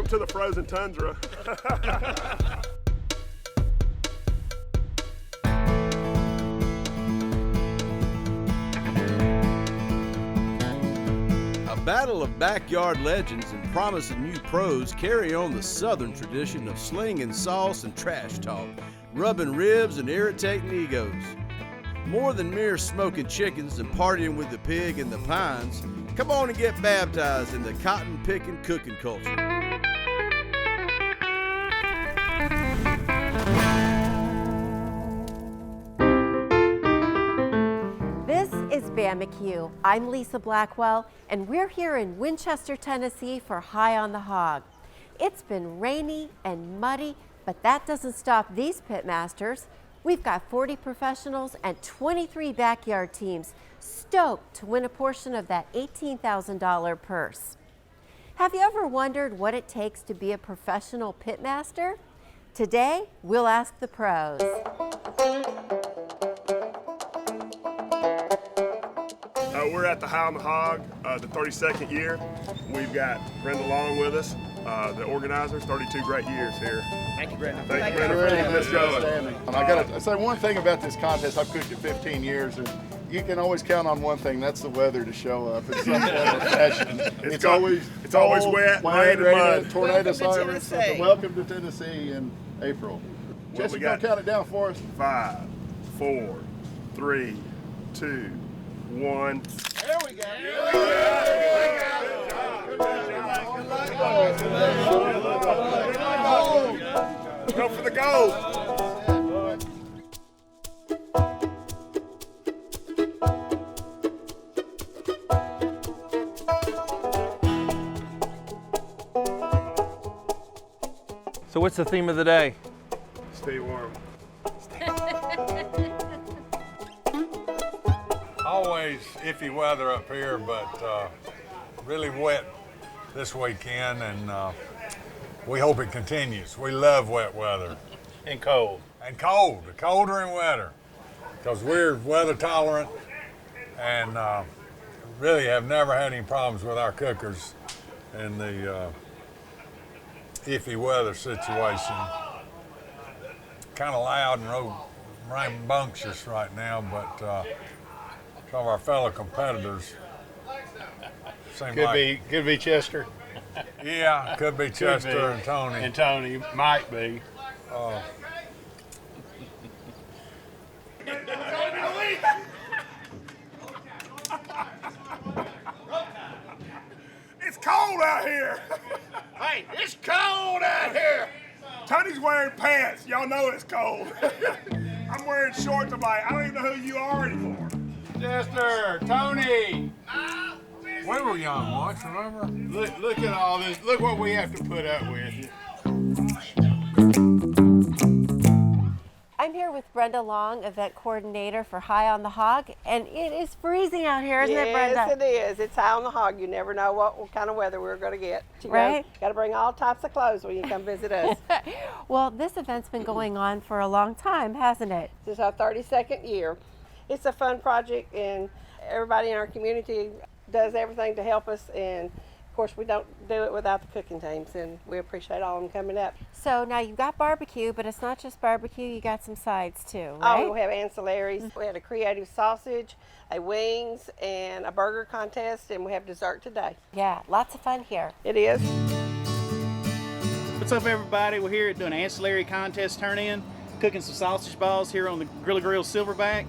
Welcome to the frozen tundra. A battle of backyard legends and promising new pros carry on the southern tradition of slinging sauce and trash talk, rubbing ribs and irritating egos. More than mere smoking chickens and partying with the pig in the pines, come on and get baptized in the cotton-picking cooking culture. This is Bama-Q. I'm Lisa Blackwell, and we're here in Winchester, Tennessee for High on the Hog. It's been rainy and muddy, but that doesn't stop these pitmasters. We've got 40 professionals and 23 backyard teams stoked to win a portion of that $18,000 purse. Have you ever wondered what it takes to be a professional pitmaster? Today, we'll ask the pros. We're at the High on the Hog, the 32nd year. We've got Brenda Long with us, the organizers, 32 great years here. Thank you, Brenda. Thank you, Brenda, for keeping this going. And I gotta say one thing about this contest. I've cooked it 15 years, and you can always count on one thing. That's the weather to show up in some form or fashion. It's always wet, rain, and mud. Tornado sirens. So welcome to Tennessee in April. Jesse, you gonna count it down for us? 5, 4, 3, 2, 1. There we go. Go for the gold. So what's the theme of the day? Stay warm. Always iffy weather up here, but really wet this weekend, and we hope it continues. We love wet weather. And cold. And cold, colder and wetter, because we're weather tolerant and really have never had any problems with our cookers in the iffy weather situation. Kind of loud and rambunctious right now, but some of our fellow competitors seem Could be Chester. Yeah, could be Chester and Tony. And Tony might be. It's cold out here. Hey, it's cold out here. Tony's wearing pants. Y'all know it's cold. I'm wearing shorts. I'm like, I don't even know who you are anymore. Chester, Tony. We were young once, remember? Look at all this. Look what we have to put up with. I'm here with Brenda Long, event coordinator for High on the Hog, and it is freezing out here, isn't it, Brenda? Yes, it is. It's High on the Hog. You never know what kind of weather we're going to get. Right. Got to bring all types of clothes when you come visit us. Well, this event's been going on for a long time, hasn't it? This is our 32nd year. It's a fun project, and everybody in our community does everything to help us, and of course we don't do it without the cooking teams, and we appreciate all of them coming up. So now you've got barbecue, but it's not just barbecue, you got some sides too, right? Oh, we have ancillaries. We had a creative sausage, a wings, and a burger contest, and we have dessert today. Yeah, lots of fun here. It is. What's up, everybody? We're here doing an ancillary contest turn-in, cooking some sausage balls here on the Grill Silverback.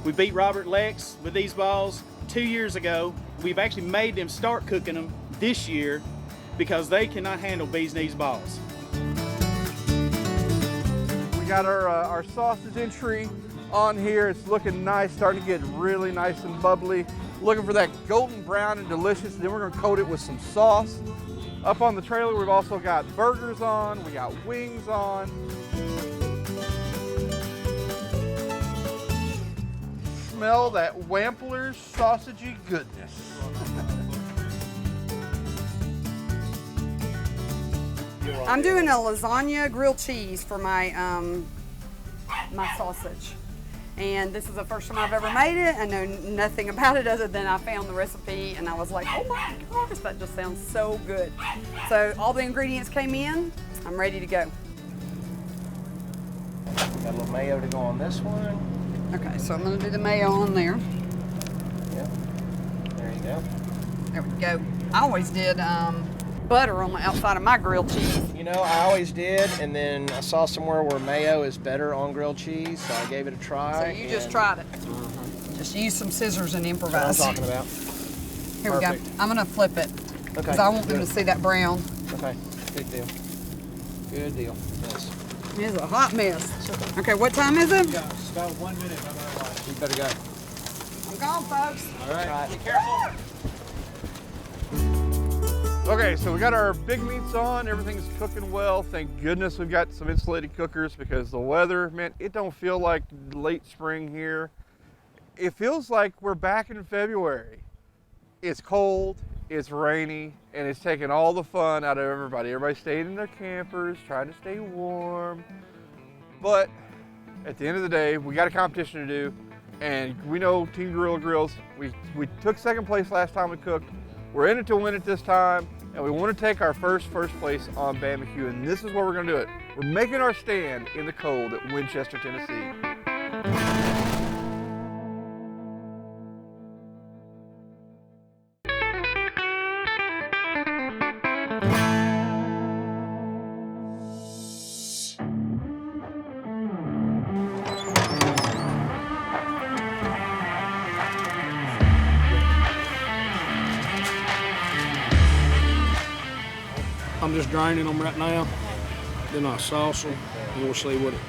We beat Robert Lex with these balls 2 years ago. We've actually made them start cooking them this year because they cannot handle bee's knees balls. We got our sausage entry on here. It's looking nice, starting to get really nice and bubbly. Looking for that golden brown and delicious. Then we're gonna coat it with some sauce. Up on the trailer, we've also got burgers on, we got wings on. Smell that Wampler's sausagey goodness. I'm doing a lasagna grilled cheese for my my sausage, And this is the first time I've ever made it. I know nothing about it other than I found the recipe and I was like, oh my gosh, that just sounds so good. So all the ingredients came in. I'm ready to go. Got a little mayo to go on this one. Okay, so I'm gonna do the mayo on there. Yep. There you go. There we go. I always did butter on the outside of my grilled cheese. You know, I always did, and then I saw somewhere where mayo is better on grilled cheese, so I gave it a try. So you just tried it. Just use some scissors and improvise. That's what I'm talking about. Here we go. I'm gonna flip it. Okay. Because I want them to see that brown. Okay. Good deal. Good deal. Yes. It's a hot mess. Okay, what time is it? Yeah, it's about 1 minute. You better go. I'm gone, folks. All right. Be careful. Okay, so we got our big meats on, everything's cooking well. Thank goodness we've got some insulated cookers because the weather, man, it don't feel like late spring here. It feels like we're back in February. It's cold, it's rainy, and it's taking all the fun out of everybody. Everybody's staying in their campers, trying to stay warm. But at the end of the day, we got a competition to do, and we know Team Gorilla Grills, we took second place last time we cooked. We're in it to win it this time, and we want to take our first place on Bama-Q, and this is where we're going to do it. We're making our stand in the cold at Winchester, Tennessee. I'm just draining them right now. Then I sauce them and we'll see what it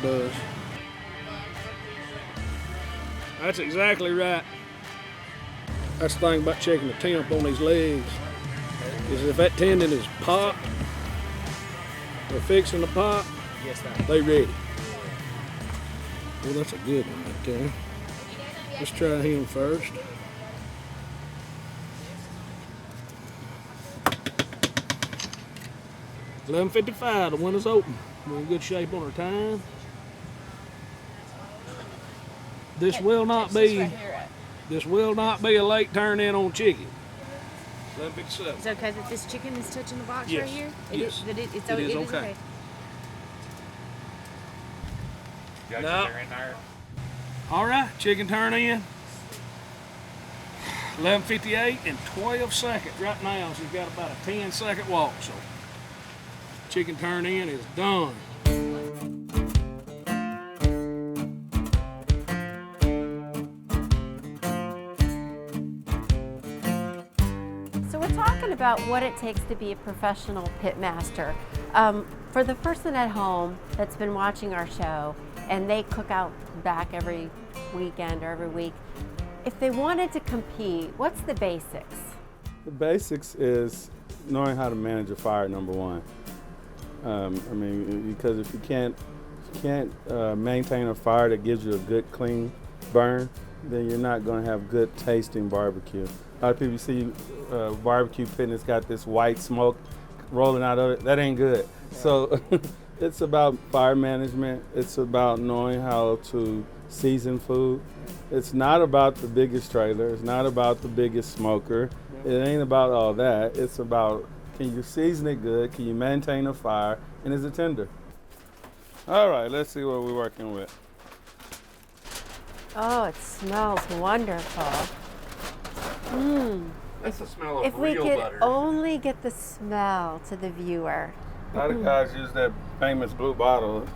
does. That's exactly right. That's the thing about checking the temp on these legs. Is if that tendon is popped or fixing the pop, they ready. Well, that's a good one right there. Let's try him first. $11.55, the window's open. We're in good shape on our time. This will not be a late turn in on chicken. $11.57. Is it okay that this chicken is touching the box Yes. right here? Yes. It is okay. Got you there in there. All right, chicken turn in. 11:58 and 12 seconds right now. So you've got about a 10-second walk. So chicken turn in is done. So we're talking about what it takes to be a professional pitmaster. For the person at home that's been watching our show and they cook out back every weekend or every week, if they wanted to compete, what's the basics? The basics is knowing how to manage a fire, number one. I mean, because if you can't maintain a fire that gives you a good, clean burn, then you're not going to have good tasting barbecue. A lot of people see barbecue pit and it's got this white smoke rolling out of it. That ain't good. Yeah. So it's about fire management. It's about knowing how to season food. It's not about the biggest trailer. It's not about the biggest smoker. It ain't about all that. It's about, can you season it good? Can you maintain a fire? And is it tender? All right, let's see what we're working with. Oh, it smells wonderful. That's the smell of If we real could butter. only get the smell to the viewer. A lot of guys use that famous blue bottle,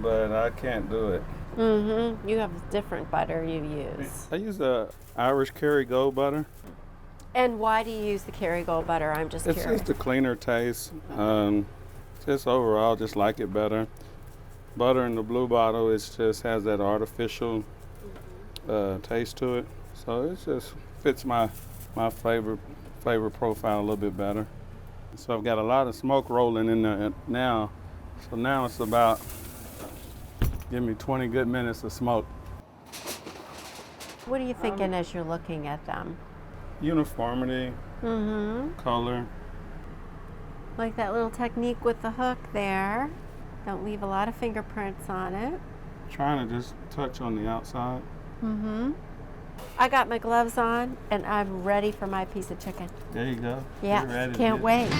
but I can't do it. Mm-hmm. You have different butter you use. I use the Irish Kerrygold butter. And why do you use the Kerrygold butter? I'm just It's curious. just a cleaner taste. Just overall, just like it better. Butter in the blue bottle, it just has that artificial taste to it. So it just fits my flavor profile a little bit better. So I've got a lot of smoke rolling in there now. So now it's about, give me 20 good minutes of smoke. What are you thinking as you're looking at them? Uniformity, color. Like that little technique with the hook there. Don't leave a lot of fingerprints on it. trying to just touch on the outside. Mm-hmm. I got my gloves on and I'm ready for my piece of chicken. There you go. Yeah, You're ready to can't get- wait.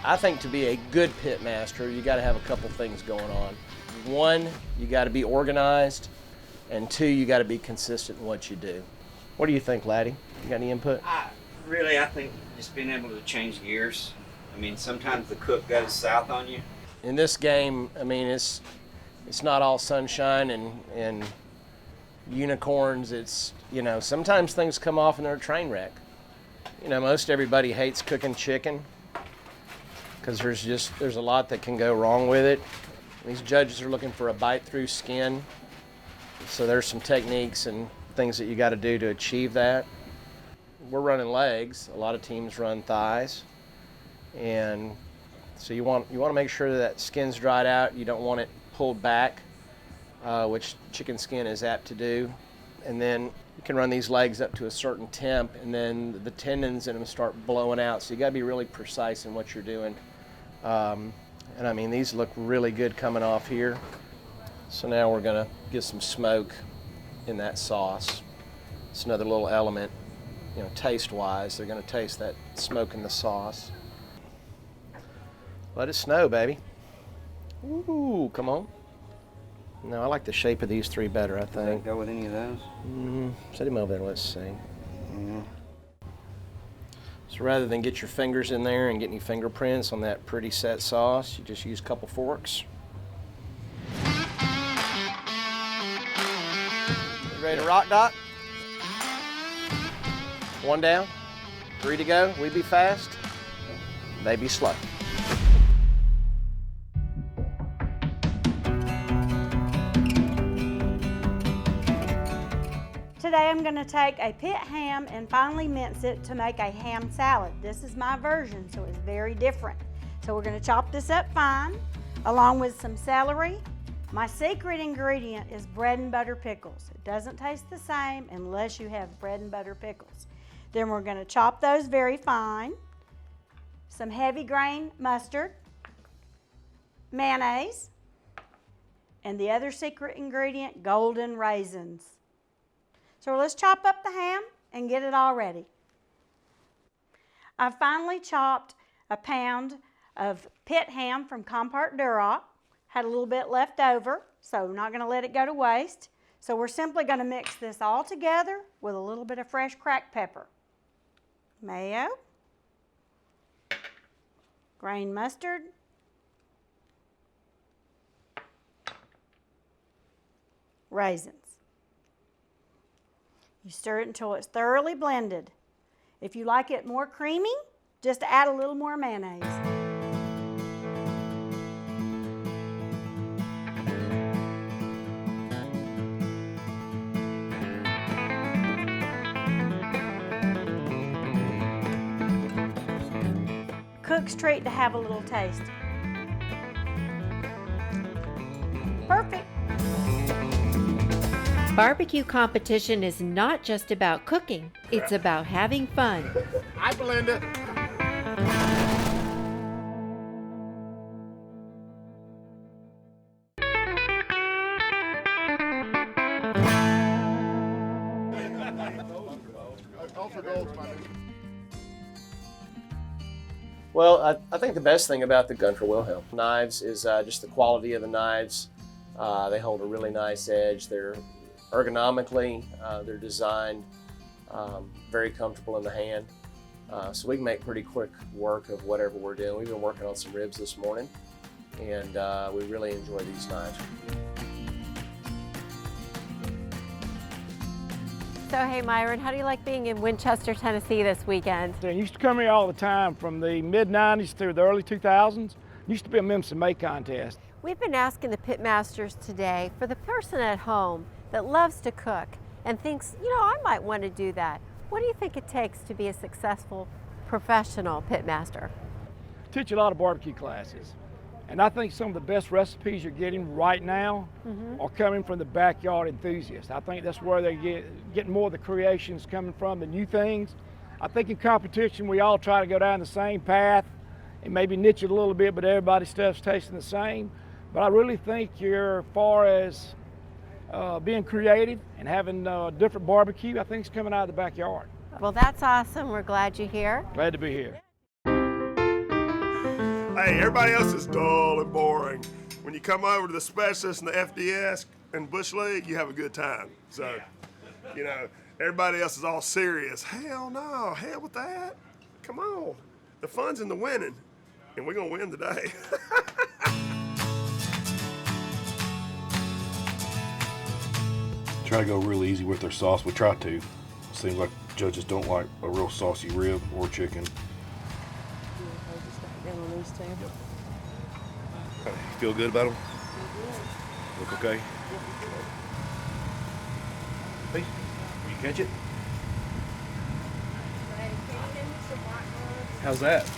I think to be a good pitmaster, you got to have a couple things going on. One, you got to be organized, and two, you got to be consistent in what you do. What do you think, Laddie? You got any input? I think just being able to change gears. I mean, sometimes the cook goes south on you. In this game, I mean, it's not all sunshine and unicorns. It's, you know, sometimes things come off and they're a train wreck. You know, most everybody hates cooking chicken because there's a lot that can go wrong with it. These judges are looking for a bite through skin. So there's some techniques and things that you got to do to achieve that. We're running legs. A lot of teams run thighs. And so you want to make sure that skin's dried out. You don't want it pulled back, which chicken skin is apt to do. And then you can run these legs up to a certain temp, and then the tendons in them start blowing out. So you got to be really precise in what you're doing. And I mean, these look really good coming off here. So now we're gonna get some smoke in that sauce. It's another little element, you know, taste-wise. They're gonna taste that smoke in the sauce. Let it snow, baby. Ooh, come on. No, I like the shape of these three better, I think. Go with any of those? Set him over there, let's see. Yeah. So rather than get your fingers in there and get any fingerprints on that pretty set sauce, you just use a couple forks. Ready to rock, Doc? One down, 3 to go. We be fast, they be slow. Today I'm going to take a pit ham and finely mince it to make a ham salad. This is my version, so it's very different. So we're going to chop this up fine, along with some celery. My secret ingredient is bread and butter pickles. It doesn't taste the same unless you have bread and butter pickles. Then we're going to chop those very fine. Some heavy grain mustard, mayonnaise, and the other secret ingredient, golden raisins. So let's chop up the ham and get it all ready. I finally chopped a pound of pit ham from Compart Duroc. Had a little bit left over, so I'm not going to let it go to waste. So we're simply going to mix this all together with a little bit of fresh cracked pepper. Mayo, grain mustard, raisins. You stir it until it's thoroughly blended. If you like it more creamy, just add a little more mayonnaise. Cook's treat to have a little taste. Perfect. Barbecue competition is not just about cooking, it's about having fun. Hi, Belinda. Well, I think the best thing about the Gunter Wilhelm knives is just the quality of the knives. They hold a really nice edge. They're ergonomically, they're designed very comfortable in the hand. So we can make pretty quick work of whatever we're doing. We've been working on some ribs this morning, and we really enjoy these knives. So hey Myron, how do you like being in Winchester, Tennessee this weekend? I used to come here all the time from the mid-90s through the early 2000s. Used to be a Memphis and May contest. We've been asking the pitmasters today for the person at home that loves to cook and thinks, you know, I might want to do that. What do you think it takes to be a successful professional pitmaster? Teach a lot of barbecue classes. And I think some of the best recipes you're getting right now are coming from the backyard enthusiasts. I think that's where they're getting more of the creations coming from, the new things. I think in competition we all try to go down the same path, It maybe niche it a little bit, but everybody's stuff's tasting the same. But I really think you're, as far as being creative and having different barbecue, I think it's coming out of the backyard. Well, that's awesome. We're glad you're here. Glad to be here. Hey, everybody else is dull and boring. When you come over to the specialists and the FDS and Bush League, you have a good time. So, you know, everybody else is all serious. Hell no, hell with that. Come on. The fun's in the winning, and we're gonna win today. Try to go really easy with their sauce. We try to. Seems like judges don't like a real saucy rib or chicken. Yep. Feel good about them? Look okay? Hey, you catch it? How's that?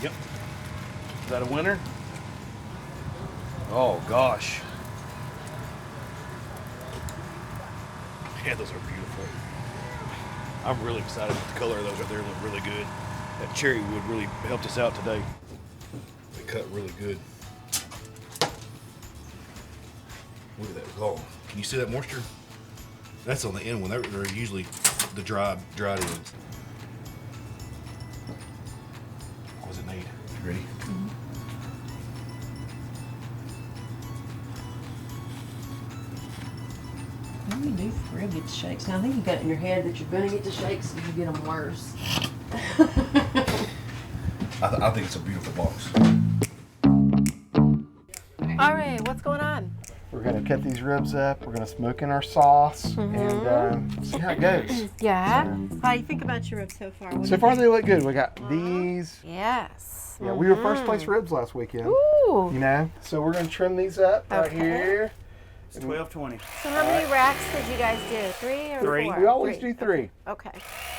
Yep. Is that a winner? Oh gosh. Yeah, those are beautiful. I'm really excited with the color of those right there. Look really good. That cherry wood really helped us out today. They cut really good. Look at that. Oh, can you see that moisture? That's on the end one. They're usually the dried ends. What does it need? You ready? What do you do for rib get the shakes? Now I think you got it in your head that you're gonna get the shakes and you get them worse. I think it's a beautiful box. All right, what's going on? We're gonna cut these ribs up. We're gonna smoke in our sauce and see how it goes. Yeah. How do you think about your ribs so far? So far they look good. We got these. Yes. Yeah, we were first place ribs last weekend. Ooh. You know, so we're gonna trim these up right here. It's 12:20. So how many racks did you guys do? 3 or 4? We always do 3. Okay.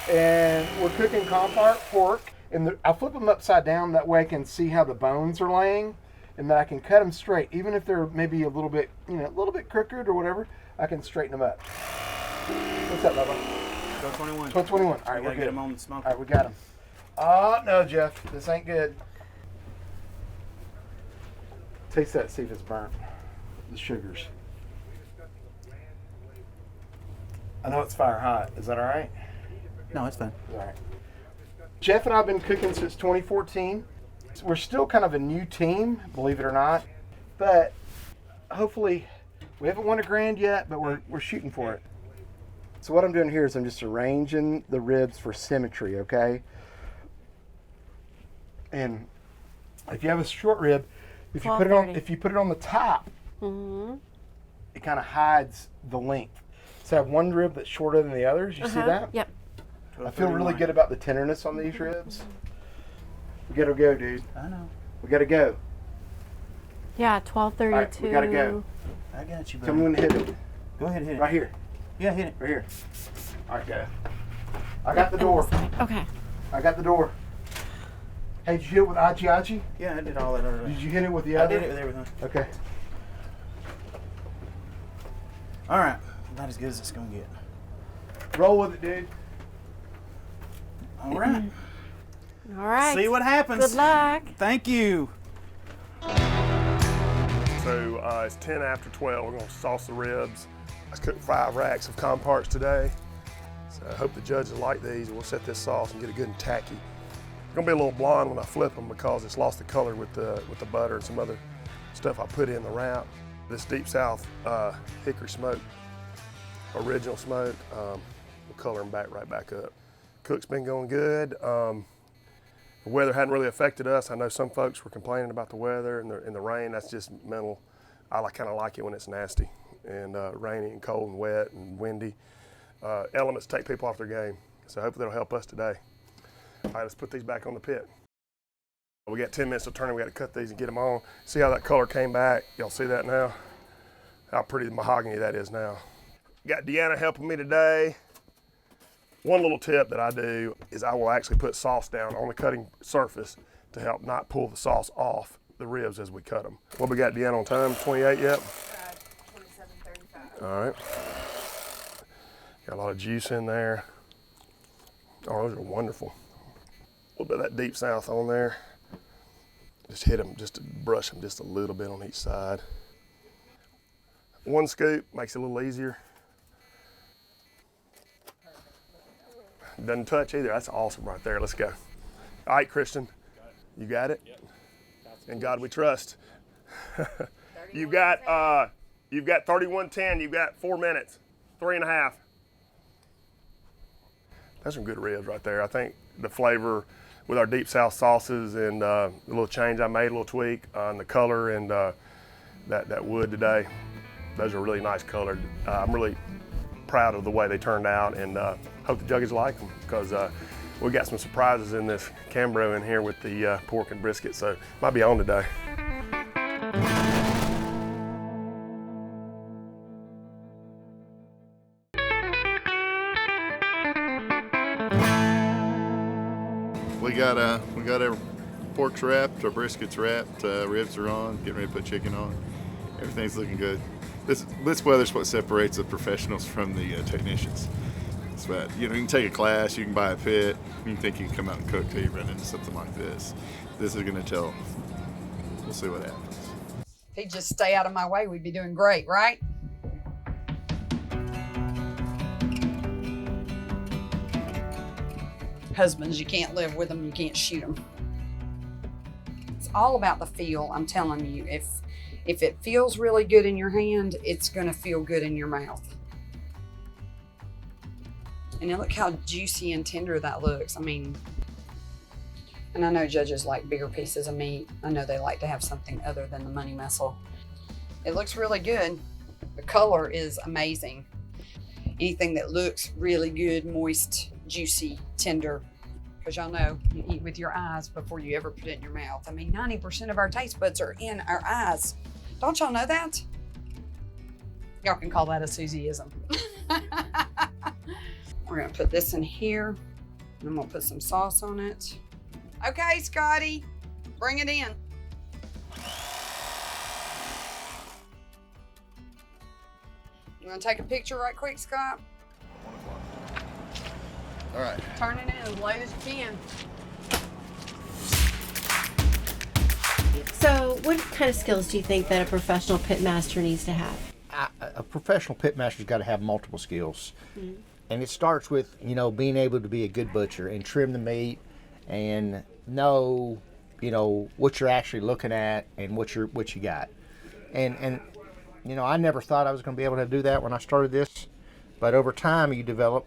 And we're cooking compart pork. And I flip them upside down, that way I can see how the bones are laying, and then I can cut them straight. Even if they're maybe a little bit, you know, a little bit crooked or whatever, I can straighten them up. What's up, Bubba? 12:21. 12:21. All right, we're Get good. them on the smoke. All right, we got them. Oh, no, Jeff, this ain't good. Taste that, see if it's burnt. The sugars. I know it's fire hot. Is that all right? No, it's fine. All right. Jeff and I have been cooking since 2014. So we're still kind of a new team, believe it or not. But hopefully, we haven't won $1,000 yet, but we're shooting for it. So what I'm doing here is I'm just arranging the ribs for symmetry, okay? And if you have a short rib, if you put it on the top, it kind of hides the length. So I have one rib that's shorter than the others. You see that? Yep. I feel really good about the tenderness on these ribs. We gotta go, dude. I know. We gotta go. Yeah, 12:32. All right, we gotta go. I got you, buddy. Tell me when to hit it. Go ahead, hit it. Right here. Yeah, hit it. Right here. All right, go. I got the door. Okay. I got the door. Hey, did you hit it with Achi Achi? Yeah, I did all that already. Did you hit it with the I other? did it with everything. Okay. All right. About as good as it's gonna get. Roll with it, dude. All right. All right. See what happens. Good luck. Thank you. So it's 10 after 12. We're gonna sauce the ribs. I cooked 5 racks of comparts today. So I hope the judges like these, and we'll set this sauce and get it good and tacky. It's gonna be a little blonde when I flip them because it's lost the color with the butter and some other stuff I put in the wrap. This Deep South hickory smoke, original smoke, we'll color them right back up. Cook's been going good. The weather hadn't really affected us. I know some folks were complaining about the weather and the rain. That's just mental. I kind of like it when it's nasty and rainy and cold and wet and windy. Elements take people off their game. So hopefully that'll help us today. All right, let's put these back on the pit. We got 10 minutes to turn. We got to cut these and get them on. See how that color came back? Y'all see that now? How pretty the mahogany that is now. Got Deanna helping me today. One little tip that I do is I will actually put sauce down on the cutting surface to help not pull the sauce off the ribs as we cut them. What we got, Deanna, on time? 28 yet? 27:35. All right. Got a lot of juice in there. Oh, those are wonderful. A little bit of that deep south on there. Just hit them, just to brush them just a little bit on each side. One scoop makes it a little easier. Doesn't touch either. That's awesome right there. Let's go. All right, Christian, you got it? Yep. In God we trust. You've got 31:10. You've got 4 minutes, 3.5. That's some good ribs right there. I think the flavor with our deep south sauces and the little change I made, a little tweak on the color and that wood today, those are really nice colored. I'm really proud of the way they turned out, and hope the juggies like them, because we got some surprises in this Cambro in here with the pork and brisket, so might be on today. We got our pork's wrapped, our brisket's wrapped, ribs are on, getting ready to put chicken on. Everything's looking good. This weather's what separates the professionals from the technicians. It's what, you can take a class, you can buy a pit, you think you can come out and cook till you run into something like this. This is gonna tell. We'll see what happens. If he'd just stay out of my way, we'd be doing great, right? Husbands, you can't live with them, you can't shoot them. It's all about the feel, I'm telling you. If it feels really good in your hand, it's gonna feel good in your mouth. And now look how juicy and tender that looks. I mean, and I know judges like bigger pieces of meat. I know they like to have something other than the money muscle. It looks really good. The color is amazing. Anything that looks really good, moist, juicy, tender, because y'all know you eat with your eyes before you ever put it in your mouth. I mean, 90% of our taste buds are in our eyes. Don't y'all know that? Y'all can call that a Susieism. We're gonna put this in here, and I'm gonna put some sauce on it. Okay, Scotty, bring it in. You wanna take a picture right quick, Scott? All right. Turn it in as late as you can. So what kind of skills do you think that a professional pitmaster needs to have? A professional pitmaster's got to have multiple skills. And it starts with, being able to be a good butcher and trim the meat and know, what you're actually looking at and what you got. And I never thought I was going to be able to do that when I started this, but over time you develop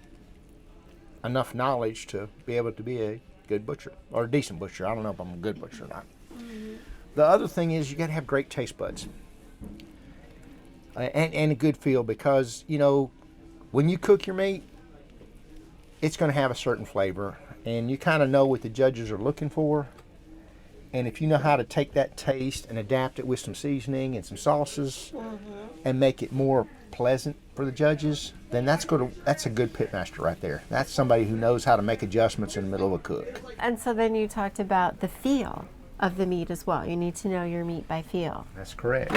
enough knowledge to be able to be a good butcher or a decent butcher. I don't know if I'm a good butcher or not. The other thing is you got to have great taste buds and a good feel, because when you cook your meat, it's going to have a certain flavor, and you kind of know what the judges are looking for. And if you know how to take that taste and adapt it with some seasoning and some sauces and make it more pleasant for the judges, then that's a good pitmaster right there. That's somebody who knows how to make adjustments in the middle of a cook. And so then you talked about the feel of the meat as well. You need to know your meat by feel. That's correct.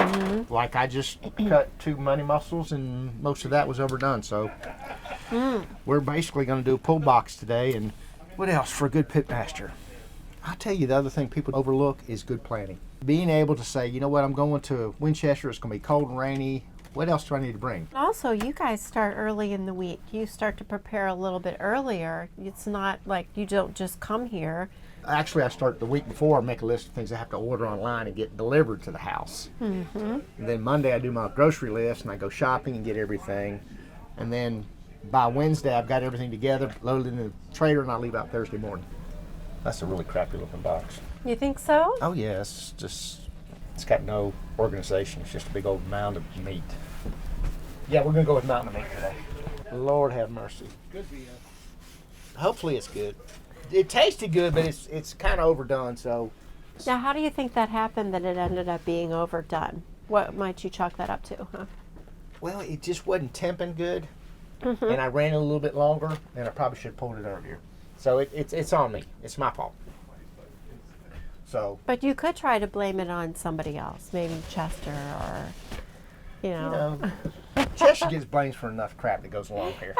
Like I just cut 2 money muscles and most of that was overdone, so we're basically going to do a pull box today. And what else for a good pitmaster? I'll tell you, the other thing people overlook is good planning. Being able to say, you know what, I'm going to Winchester, it's going to be cold and rainy. What else do I need to bring? Also, you guys start early in the week. You start to prepare a little bit earlier. It's not like you don't just come here. Actually, I start the week before, make a list of things I have to order online and get delivered to the house. And then Monday I do my grocery list and I go shopping and get everything. And then by Wednesday I've got everything together, loaded in the trailer, and I leave out Thursday morning. That's a really crappy looking box. You think so? Oh yeah, it's got no organization. It's just a big old mound of meat. Yeah, we're gonna go with mountain of meat today. Lord have mercy. Good be. Hopefully it's good. It tasted good, but it's kind of overdone. So. Now, how do you think that happened that it ended up being overdone? What might you chalk that up to? Huh? Well, it just wasn't temping good, and I ran it a little bit longer, and I probably should have pulled it earlier. So it's on me. It's my fault. So. But you could try to blame it on somebody else, maybe Chester or, Chester gets blamed for enough crap that goes along here.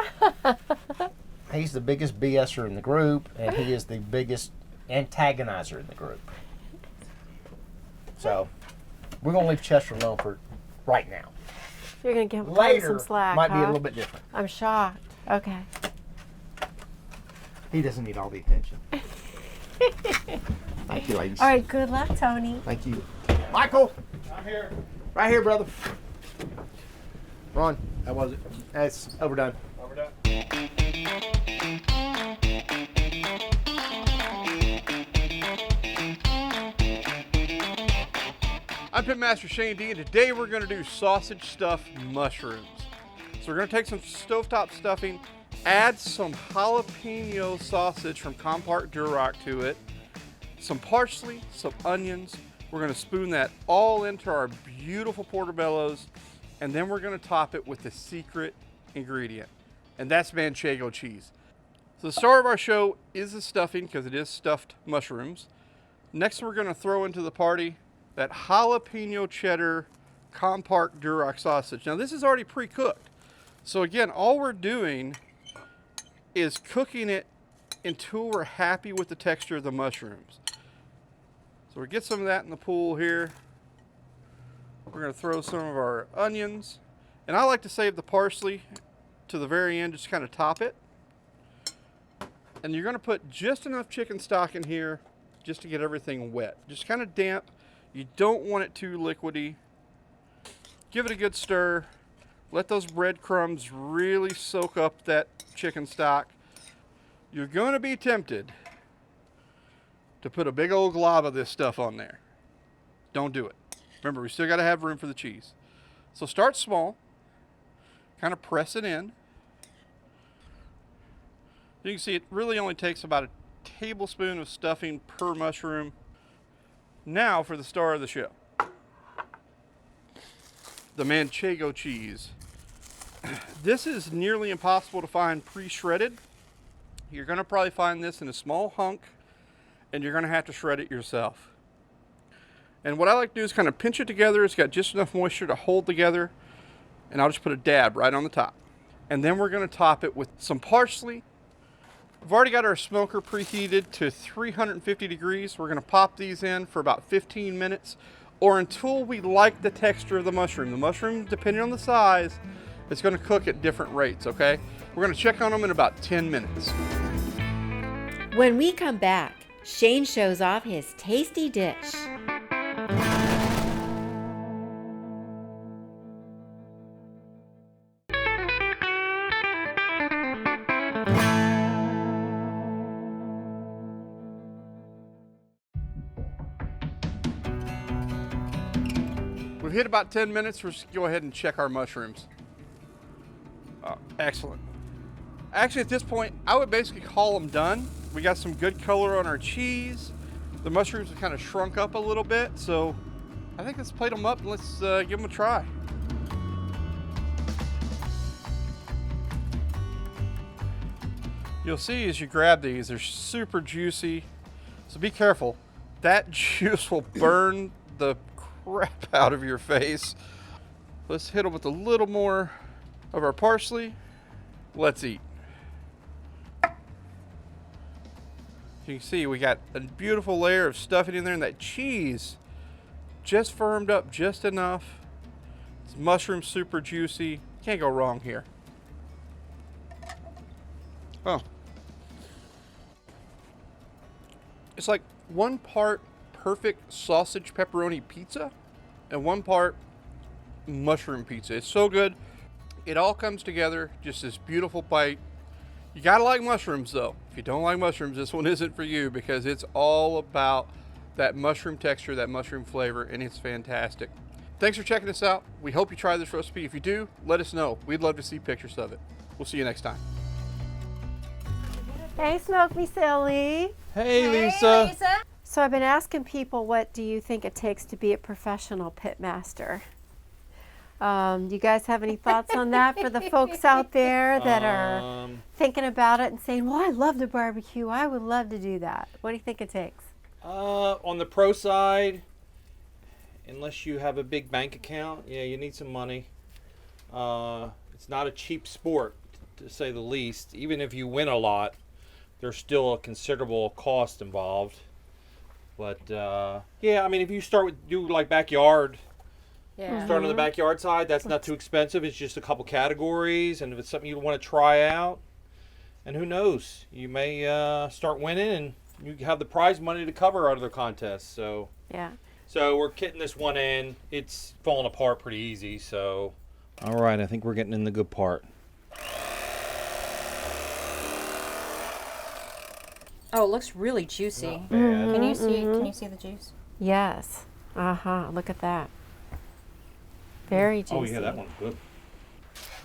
He's the biggest BSer in the group, and he is the biggest antagonizer in the group. So we're going to leave Chester alone for right now. You're going to give him Later some slack, might be a huh? little bit different. I'm shocked. Okay. He doesn't need all the attention. Thank you, ladies. All right, good luck, Tony. Thank you. Michael! I'm here. Right here, brother. Ron, how was it? It's overdone. Overdone. I'm Pitmaster Shane D, and today we're going to do sausage stuffed mushrooms. So we're going to take some stovetop stuffing, add some jalapeno sausage from Compart Duroc to it, some parsley, some onions. We're going to spoon that all into our beautiful portobellos, and then we're going to top it with the secret ingredient, and that's manchego cheese. So the star of our show is the stuffing, because it is stuffed mushrooms. Next, we're going to throw into the party that jalapeno cheddar Compart Duroc sausage. Now this is already pre-cooked. So again, all we're doing is cooking it until we're happy with the texture of the mushrooms. So we get some of that in the pool here. We're gonna throw some of our onions. And I like to save the parsley to the very end, just kind of top it. And you're gonna put just enough chicken stock in here just to get everything wet. Just kind of damp. You don't want it too liquidy. Give it a good stir. Let those breadcrumbs really soak up that chicken stock. You're going to be tempted to put a big old glob of this stuff on there. Don't do it. Remember, we still got to have room for the cheese. So start small. Kind of press it in. You can see it really only takes about a tablespoon of stuffing per mushroom. Now for the star of the show, the manchego cheese. This is nearly impossible to find pre-shredded. You're going to probably find this in a small hunk, and you're going to have to shred it yourself. And what I like to do is kind of pinch it together. It's got just enough moisture to hold together, and I'll just put a dab right on the top. And then we're going to top it with some parsley. We've already got our smoker preheated to 350 degrees. We're going to pop these in for about 15 minutes or until we like the texture of the mushroom. The mushroom, depending on the size, is going to cook at different rates, okay? We're going to check on them in about 10 minutes. When we come back, Shane shows off his tasty dish. We've hit about 10 minutes. We're just go ahead and check our mushrooms. Excellent. Actually, at this point, I would basically call them done. We got some good color on our cheese. The mushrooms have kind of shrunk up a little bit, so I think let's plate them up and let's give them a try. You'll see as you grab these, they're super juicy, so be careful. That juice will burn the crap out of your face. Let's hit them with a little more of our parsley. Let's eat. You can see we got a beautiful layer of stuffing in there, and that cheese just firmed up just enough. It's mushroom super juicy. Can't go wrong here. Oh. It's like 1 part perfect sausage pepperoni pizza and 1 part mushroom pizza. It's so good. It all comes together, just this beautiful bite. You gotta like mushrooms though. If you don't like mushrooms, this one isn't for you, because it's all about that mushroom texture, that mushroom flavor, and it's fantastic. Thanks for checking us out. We hope you try this recipe. If you do, let us know. We'd love to see pictures of it. We'll see you next time. Hey, Smoke Me Silly. Hey, Lisa. So I've been asking people, what do you think it takes to be a professional pitmaster? Do you guys have any thoughts on that for the folks out there that are thinking about it and saying, well, I love to barbecue. I would love to do that. What do you think it takes? On the pro side, unless you have a big bank account, yeah, you need some money. It's not a cheap sport, to say the least, even if you win a lot. there's still a considerable cost involved. But yeah, I mean, if you do like backyard, start on the backyard side, that's not too expensive. It's just a couple categories, and if it's something you want to try out, and who knows, you may start winning, and you have the prize money to cover other contests. So yeah. So we're kitting this one in. It's falling apart pretty easy. So all right, I think we're getting in the good part. Oh, it looks really juicy. Not bad. Can you see the juice? Yes. Look at that. Very juicy. Oh yeah, that one's good.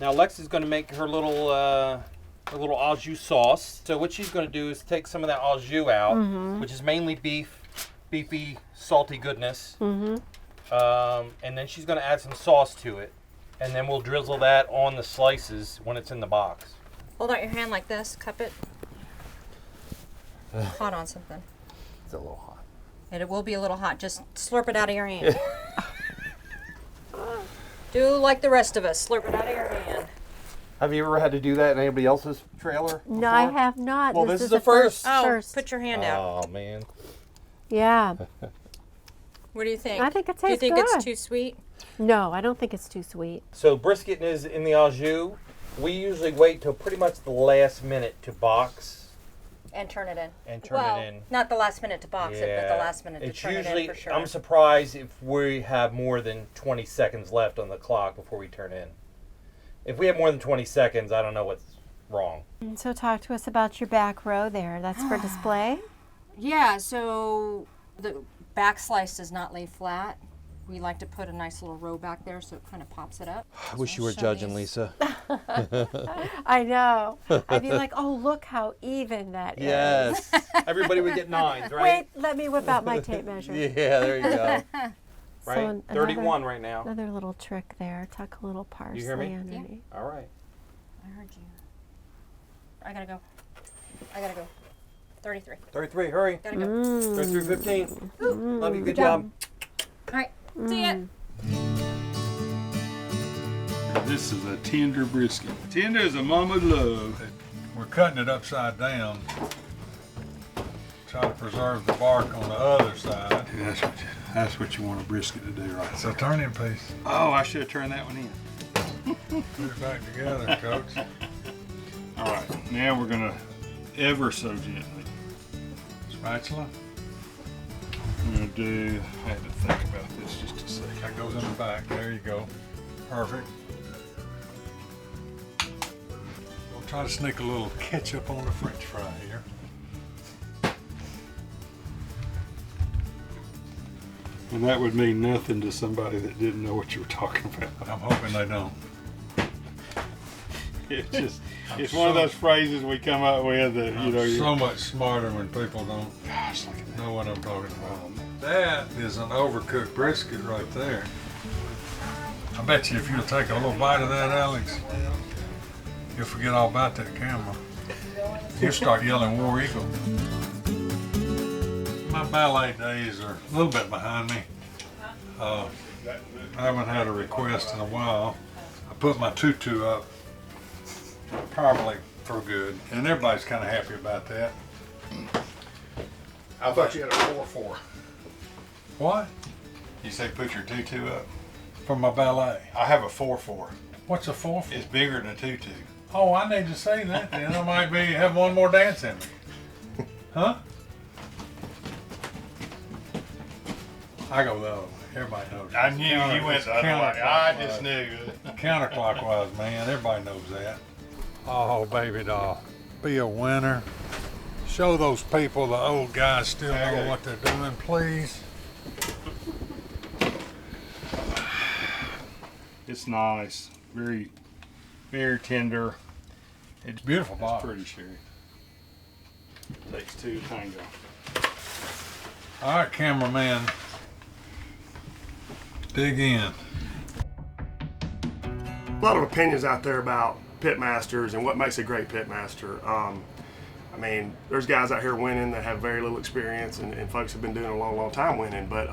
Now Lex is going to make her little au jus sauce. So what she's going to do is take some of that au jus out, which is mainly beefy, salty goodness. And then she's going to add some sauce to it, and then we'll drizzle that on the slices when it's in the box. Hold out your hand like this. Cup it. Hot on something. It's a little hot. And it will be a little hot. Just slurp it out of your hand. Do like the rest of us. Slurp it out of your hand. Have you ever had to do that in anybody else's trailer? No, I have not. Well, this is the first. Oh, put your hand out. Oh man. Yeah. What do you think? I think it tastes Do you think good. it's too sweet? No, I don't think it's too sweet. So brisket is in the au jus. We usually wait till pretty much the last minute to box. And turn it in. It in. Not the last minute to box it, but the last minute to It's turn usually, it in for sure. I'm surprised if we have more than 20 seconds left on the clock before we turn in. If we have more than 20 seconds, I don't know what's wrong. So talk to us about your back row there. That's for display? Yeah, so the back slice does not lay flat. We like to put a nice little row back there so it kind of pops it up. I wish you were judging, Lisa. I know. I'd be like, oh, look how even that is. Yes. Everybody would get 9s, right? Wait, let me whip out my tape measure. Yeah, there you go. Right? So 31 right now. Another little trick there. Tuck a little parsley You hear me? underneath. Yeah. All right. I heard you. I gotta go. 33. 33, hurry. Gotta go. 33:15. Love you, good job. All right, see ya. This is a tender brisket. Tender as a mama's love. We're cutting it upside down. Try to preserve the bark on the other side. Yeah, that's what you want a brisket to do, right? So turn in, please. Oh, I should have turned that one in. Put it back together, Coach. All right, now we're gonna ever so gently. Spatula. I'm gonna do, I had to think about this just a second. That goes in the back, there you go. Perfect. We'll try to sneak a little ketchup on the French fry here. And that would mean nothing to somebody that didn't know what you were talking about. I'm hoping they don't. It's just, it's one of those phrases we come up with that, you know. You're so much smarter when people don't know what I'm talking about. That is an overcooked brisket right there. I bet you if you'll take a little bite of that, Alex, you'll forget all about that camera. You'll start yelling War Eagle. My ballet days are a little bit behind me. I haven't had a request in a while. I put my tutu up probably for good, and everybody's kind of happy about that. I thought you had a 4-4. What? You say put your tutu up? For my ballet. I have a 4-4. What's a 4-4? It's bigger than a tutu. Oh, I need to say that then. I might have one more dance in me. Huh? I go the other way. Everybody knows. I knew you went the other way. I just knew. Counterclockwise, man. Everybody knows that. Oh, baby doll. Be a winner. Show those people, the old guys, still know what they're doing, please. It's nice. Very, very tender. It's beautiful box. It's pretty, Sherry. Takes two to tango. All right, cameraman. Dig in. A lot of opinions out there about pitmasters and what makes a great pitmaster. I mean, there's guys out here winning that have very little experience, and folks have been doing a long, long time winning, but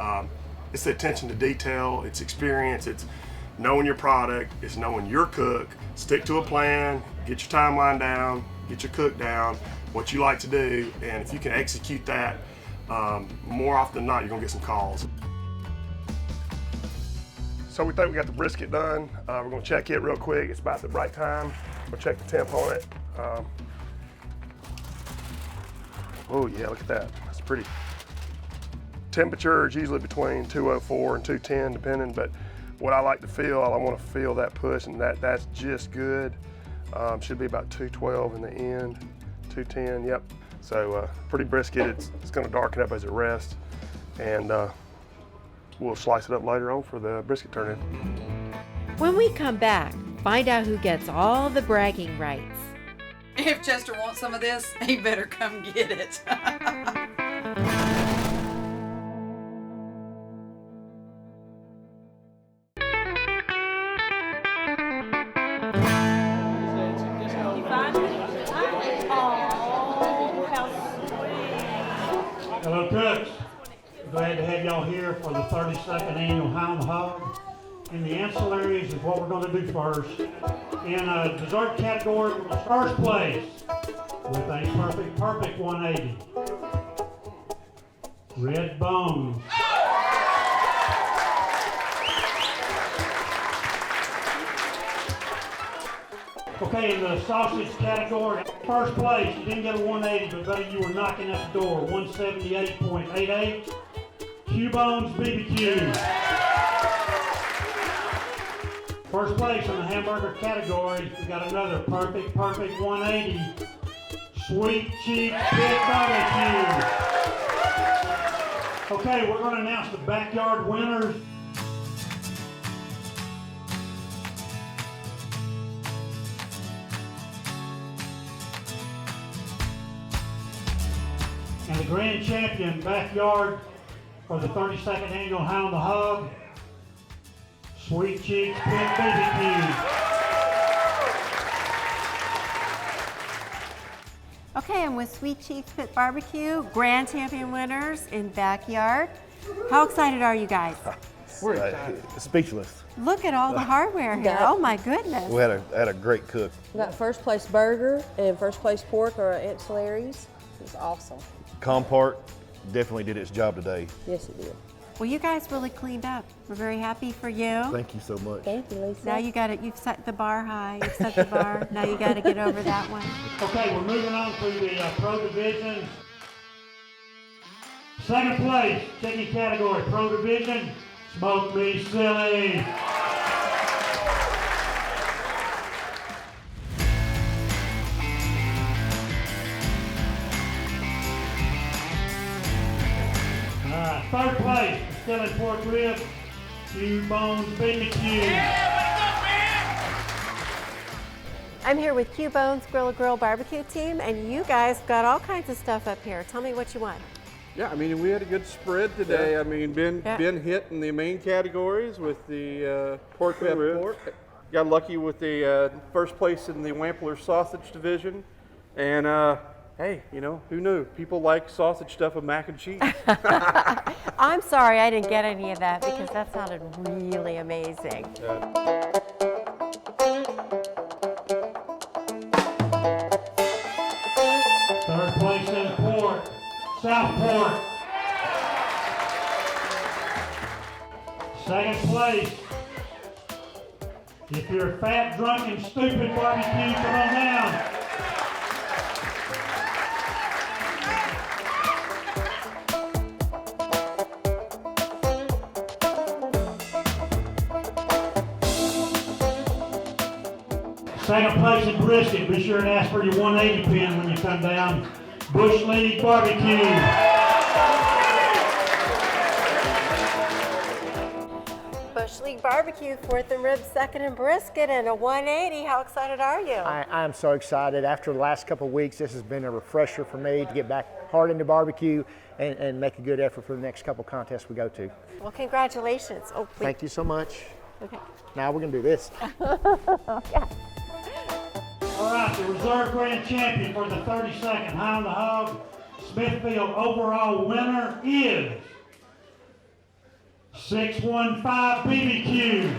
it's the attention to detail, it's experience, it's knowing your product, it's knowing your cook, stick to a plan, get your timeline down, get your cook down, what you like to do, and if you can execute that, more often than not, you're gonna get some calls. So we think we got the brisket done. We're gonna check it real quick. It's about the right time. We'll check the temp on it. Oh yeah, look at that. That's pretty. Temperature is usually between 204 and 210 depending, but what I like to feel, I want to feel that push, and that's just good. Should be about 212 in the end, 210, yep. So pretty brisket, it's gonna darken up as it rests, and we'll slice it up later on for the brisket turn-in. When we come back, find out who gets all the bragging rights. If Chester wants some of this, he better come get it. Hello, cooks. Glad to have y'all here for the 32nd annual High On The Hog. And the ancillaries is what we're going to do first. In a dessert category, we're going to first place with a perfect 180. Red Bones. Okay, in the sausage category, first place, you didn't get a 180, but buddy, you were knocking at the door, 178.88. Q-Bones BBQ. First place in the hamburger category, we got another perfect 180. Sweet Cheek Pit Barbecue. Okay, we're going to announce the backyard winners. And the grand champion backyard for the 32nd annual High On The Hog, Sweet Cheeks Pit BBQ. Okay, and with Sweet Cheeks Pit Barbecue, grand champion winners in backyard. How excited are you guys? We're speechless. Look at all the hardware here. Oh my goodness. We had a great cook. We got first place burger and first place pork or ancillaries. It was awesome. Compart definitely did its job today. Yes, it did. Well, you guys really cleaned up. We're very happy for you. Thank you so much. Thank you, Lisa. Now you got it. You've set the bar high. You've set the bar. Now you got to get over that one. Okay, we're moving on to the Pro Division. Second place, chicken category, Pro Division, Smoke Me Silly. Third place, Philly pork rib, Q-Bones BBQ. I'm here with Q-Bones Grill Barbecue team, and you guys got all kinds of stuff up here. Tell me what you want. Yeah, I mean, we had a good spread today. I mean, been hit in the main categories with the pork rib. Got lucky with the first place in the Wampler sausage division, and hey, you know, who knew? People like sausage stuff with mac and cheese. I'm sorry I didn't get any of that because that sounded really amazing. Third place in pork, South Pork. Second place, if you're fat, drunk, and stupid barbecue, come on down. Second place in brisket, be sure and ask for your 180 pin when you come down. Bush League Barbecue. Bush League Barbecue, fourth in ribs, second in brisket, and a 180. How excited are you? I'm so excited. After the last couple of weeks, this has been a refresher for me to get back hard into barbecue and make a good effort for the next couple of contests we go to. Well, congratulations. Oh, Thank you so much. Okay. Now we're going to do this. Yeah. All right, the reserve grand champion for the 32nd High On The Hog Smithfield overall winner is 615 BBQ.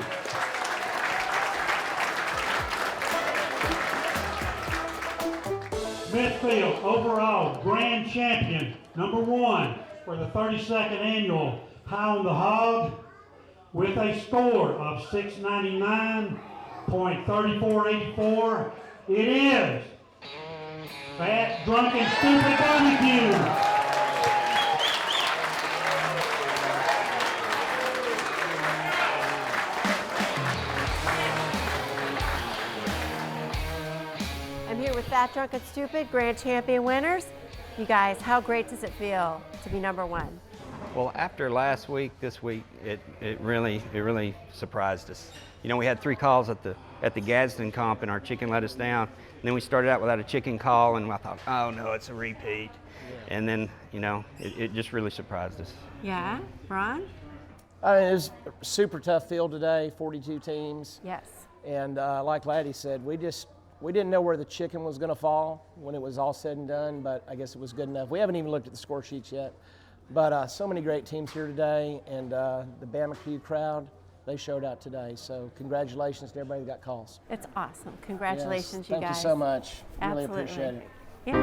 Field overall grand champion, #1 for the 32nd annual High on the Hog, with a score of 699.3484. It is Fat, Drunk, and Stupid Barbecue. I'm here with Fat, Drunk, and Stupid grand champion winners. You guys, how great does it feel to be #1? Well, after last week, this week, it really surprised us. You know, we had 3 calls at the Gadsden comp, and our chicken let us down. And then we started out without a chicken call, and I thought, oh no, it's a repeat. Yeah. And then, you know, it just really surprised us. Yeah, Ron? It was a super tough field today, 42 teams. Yes. And like Laddie said, we didn't know where the chicken was going to fall when it was all said and done, but I guess it was good enough. We haven't even looked at the score sheets yet. But so many great teams here today, and the Bama-Q crowd, they showed out today. So congratulations to everybody that got calls. It's awesome. Congratulations, yes, you guys. Thank you so much. Absolutely. Really appreciate it. Yeah.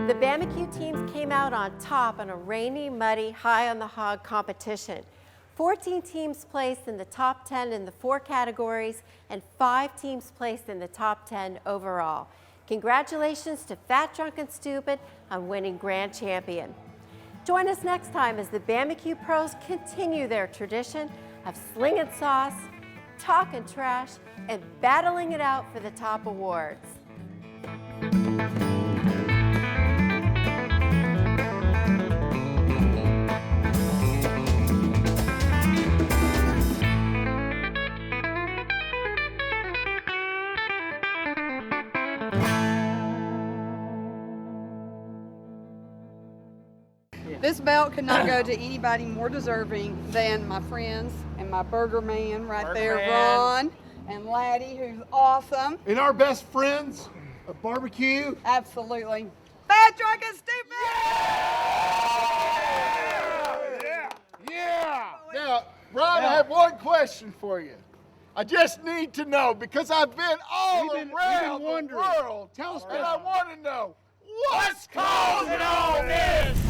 The Bama-Q teams came out on top on a rainy, muddy, High on the Hog competition. 14 teams placed in the top 10 in the 4 categories, and 5 teams placed in the top 10 overall. Congratulations to Fat, Drunk, and Stupid on winning grand champion. Join us next time as the Bama-Q pros continue their tradition of slinging sauce, talking trash, and battling it out for the top awards. This belt could not go to anybody more deserving than my friends and my burger man right there, Ron and Laddie, who's awesome. And our best friends of Barbecue. Absolutely. Fat, Drunk, and Stupid! Yeah! Now, Ron, I have one question for you. I just need to know, because I've been all around the world, and I want to know, what's causing all this?